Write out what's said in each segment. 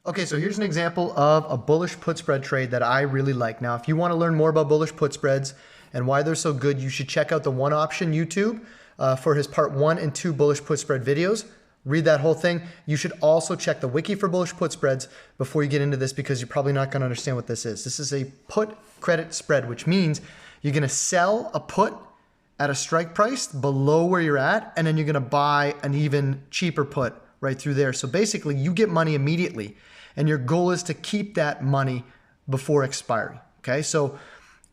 Okay, so here's an example of a bullish put spread trade that I really like. Now, if you want to learn more about bullish put spreads and why they're so good, you should check out the One Option YouTube for his part 1 and 2 bullish put spread videos. Read that whole thing. You should also check the wiki for bullish put spreads before you get into this, because you're probably not going to understand what this is. This is a put credit spread, which means you're going to sell a put at a strike price below where you're at, and then you're going to buy an even cheaper put right through there. So basically, you get money immediately, and your goal is to keep that money before expiry. Okay, so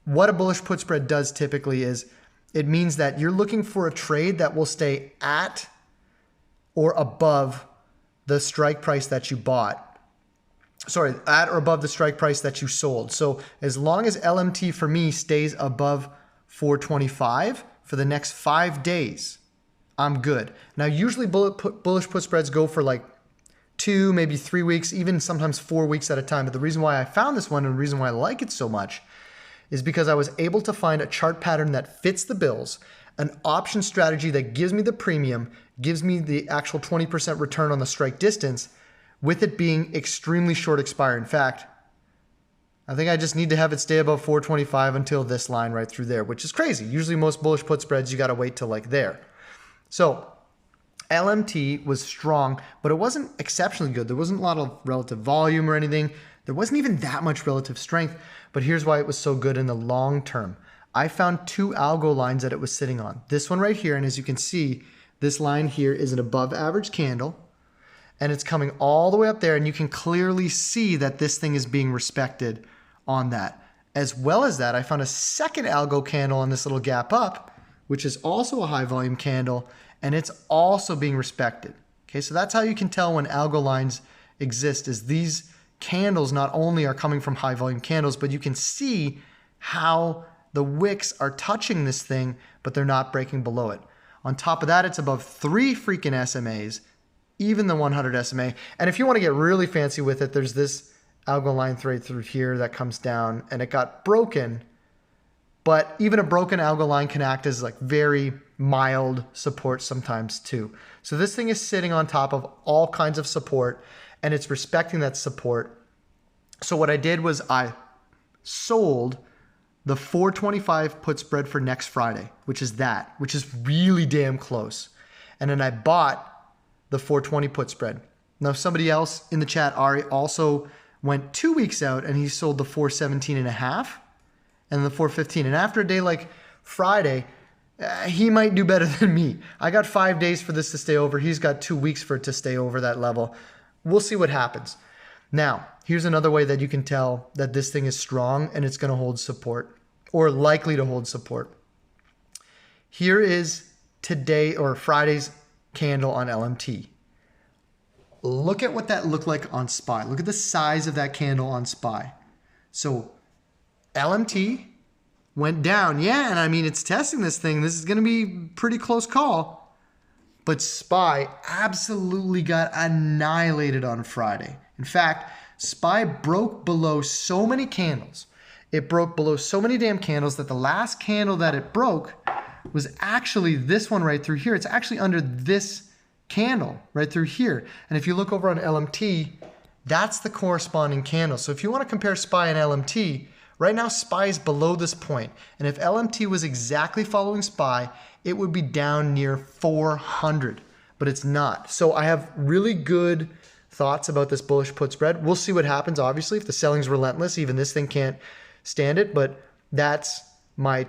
what a bullish put spread does typically is it means that you're looking for a trade that will stay at or above the strike price that you bought. Sorry, at or above the strike price that you sold. So as long as LMT for me stays above 425 for the next 5 days, I'm good. Now, usually bullish put spreads go for like 2, maybe 3 weeks, even sometimes 4 weeks at a time. But the reason why I found this one and the reason why I like it so much is because I was able to find a chart pattern that fits the bills, an option strategy that gives me the premium, gives me the actual 20% return on the strike distance, with it being extremely short expire. In fact, I think I just need to have it stay above 425 until this line right through there, which is crazy. Usually most bullish put spreads, you got to wait till like there. So LMT was strong, but it wasn't exceptionally good. There wasn't a lot of relative volume or anything. There wasn't even that much relative strength, but here's why it was so good in the long term. I found 2 algo lines that it was sitting on. This one right here, and as you can see, this line here is an above average candle, and it's coming all the way up there, and you can clearly see that this thing is being respected on that. As well as that, I found a second algo candle on this little gap up, which is also a high volume candle, and it's also being respected. Okay, so that's how you can tell when algo lines exist, is these candles not only are coming from high volume candles, but you can see how the wicks are touching this thing, but they're not breaking below it. On top of that, it's above 3 freaking SMAs, even the 100 SMA. And if you want to get really fancy with it, there's this algo line right through here that comes down, and it got broken. But even a broken algo line can act as like very mild support sometimes too. So this thing is sitting on top of all kinds of support, and it's respecting that support. So what I did was I sold the 425 put spread for next Friday, which is really damn close. And then I bought the 420 put spread. Now, somebody else in the chat, Ari, also went 2 weeks out, and he sold the 417 and a half and the 415. And after a day like Friday, he might do better than me. I got 5 days for this to stay over. He's got 2 weeks for it to stay over that level. We'll see what happens. Now, here's another way that you can tell that this thing is strong and it's going to hold support, or likely to hold support. Here is today or Friday's candle on LMT. Look at what that looked like on SPY. Look at the size of that candle on SPY. So LMT went down. Yeah, and I mean, it's testing this thing. This is going to be pretty close call. But SPY absolutely got annihilated on Friday. In fact, SPY broke below so many candles. It broke below so many damn candles that the last candle that it broke was actually this one right through here. It's actually under this candle right through here. And if you look over on LMT, that's the corresponding candle. So if you want to compare SPY and LMT, right now SPY is below this point. And if LMT was exactly following SPY, it would be down near 400, but it's not. So I have really good thoughts about this bullish put spread. We'll see what happens. Obviously, if the selling's relentless, even this thing can't stand it, but that's my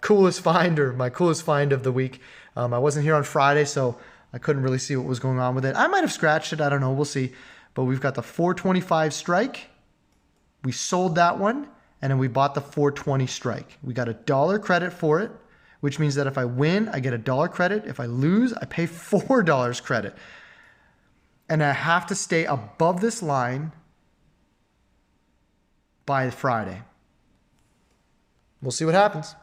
coolest find, or my coolest find of the week. I wasn't here on Friday, so I couldn't really see what was going on with it. I might have scratched it. I don't know. We'll see. But we've got the 425 strike. We sold that one, and then we bought the 420 strike. We got $1 credit for it, which means that if I win, I get $1 credit. If I lose, I pay $4 credit. And I have to stay above this line by Friday. We'll see what happens.